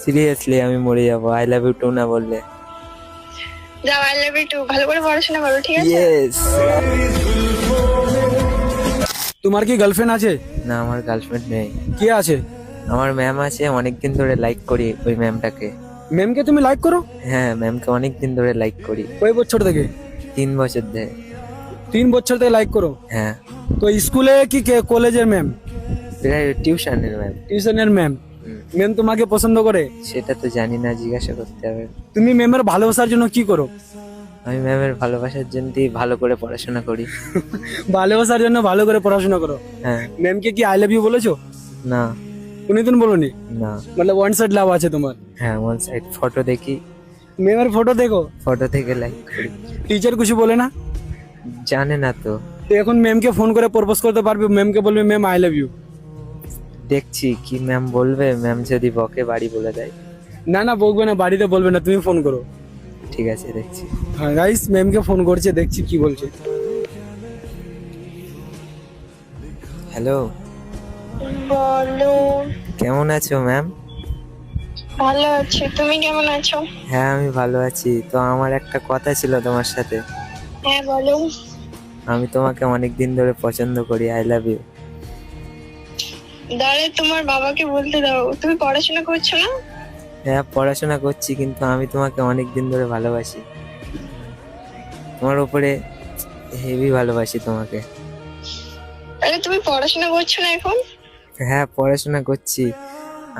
Seriously আমি মরে যাবো আই লাভ ইউ টু না বললে। যাও, আই লাভ ইউ টু। ভালো করে পড়াশোনা করো, ঠিক আছে? ইয়েস। তোমার কি গার্লফ্রেন্ড আছে? না, আমার গার্লফ্রেন্ড নেই। কে আছে? আমার ম্যাম আছে, অনেকদিন ধরে লাইক করি ওই ম্যামটাকে। ম্যামকে তুমি লাইক করো? হ্যাঁ, ম্যামকে অনেকদিন ধরে লাইক করি। কয় বছর থেকে? 3 বছর ধরে। 3 বছর থেকে লাইক করো? হ্যাঁ, তো স্কুলে কি কলেজের ম্যাম? টিউশনের ম্যাম। টিউশনের ম্যাম? ম্যাম তোমাকে পছন্দ করে? সেটা তো জানি না, জিজ্ঞাসা করতে হবে। তুমি ম্যামের ভালোবাসার জন্য কি করো? আমি ম্যামের ভালোবাসার জন্যই ভালো করে পড়াশোনা করি। ভালোবাসার জন্য ভালো করে পড়াশোনা করো? হ্যাঁ। ম্যামকে কি আই লাভ ইউ বলেছো? না। কোনদিন বলোনি? না। মানে ওয়ান সাইড লাভ আছে তোমার? হ্যাঁ, ওয়ান সাইড। ফটো দেখি, ম্যামের ফটো দেখো, ফটো থেকে লাইক করি। টিচার কিছু বলে না? জানে না তো। তো এখন ম্যামকে ফোন করে প্রপোজ করতে পারবে? ম্যামকে বলবে ম্যাম আই লাভ ইউ। দেখছি কি ম্যাম বলবে, ম্যাম যদি বকে বাড়ি বলে দেয়। না না, বলবে না, বাড়িতে বলবে না, তুমি ফোন করো। ঠিক আছে, দেখছি। হ্যাঁ গাইস, ম্যামকে ফোন করছে, দেখছি কি বলছে। হ্যালো, বলো। কেমন আছো ম্যাম? ভালো আছি, তুমি কেমন আছো? হ্যাঁ, আমি ভালো আছি। তো আমার একটা কথা ছিল তোমার সাথে। হ্যাঁ, বলো। আমি তোমাকে অনেক দিন ধরে পছন্দ করি, আই লাভ ইউ। দাঁড়ে, তোমার বাবাকে বলতে দাও। তুমি পড়াশোনা করছো না? হ্যাঁ, পড়াশোনা করছি, কিন্তু আমি তোমাকে অনেক দিন ধরে ভালোবাসি। তোমার উপরে হেভি ভালোবাসি তোমাকে। আরে, তুমি পড়াশোনা করছো না এখন? হ্যাঁ, পড়াশোনা করছি।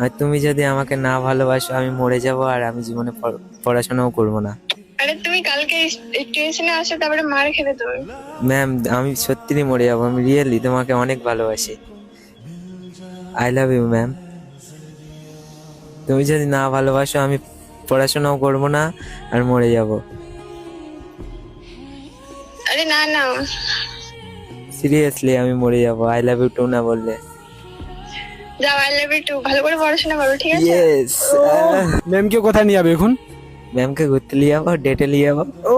আর তুমি যদি আমাকে না ভালোবাসো, আমি মরে যাব, আর আমি জীবনে পড়াশোনাও করব না। আরে, তুমি কালকে স্টেশনে আসো, তারপরে মার খেলে তুমি। ম্যাম, আমি সত্যিই মরে যাবো, আমি রিয়েলি তোমাকে অনেক ভালোবাসি। I love you ma'am. তুমি যদি না ভালোবাসো, আমি পড়াশোনাও করব না, আর মরে যাব। আরে না না, সিরিয়াসলি আমি মরে যাব আই লাভ ইউ টু না বললে। যাও, আই লাভ ইউ টু। ভালো করে পড়াশোনা করো, ঠিক আছে? ইয়েস। ম্যামকে কোথায় নিয়ে যাবে এখন? ম্যামকে ঘুরতে নিয়ে যাবো, ডেটে নিয়ে যাবো। ও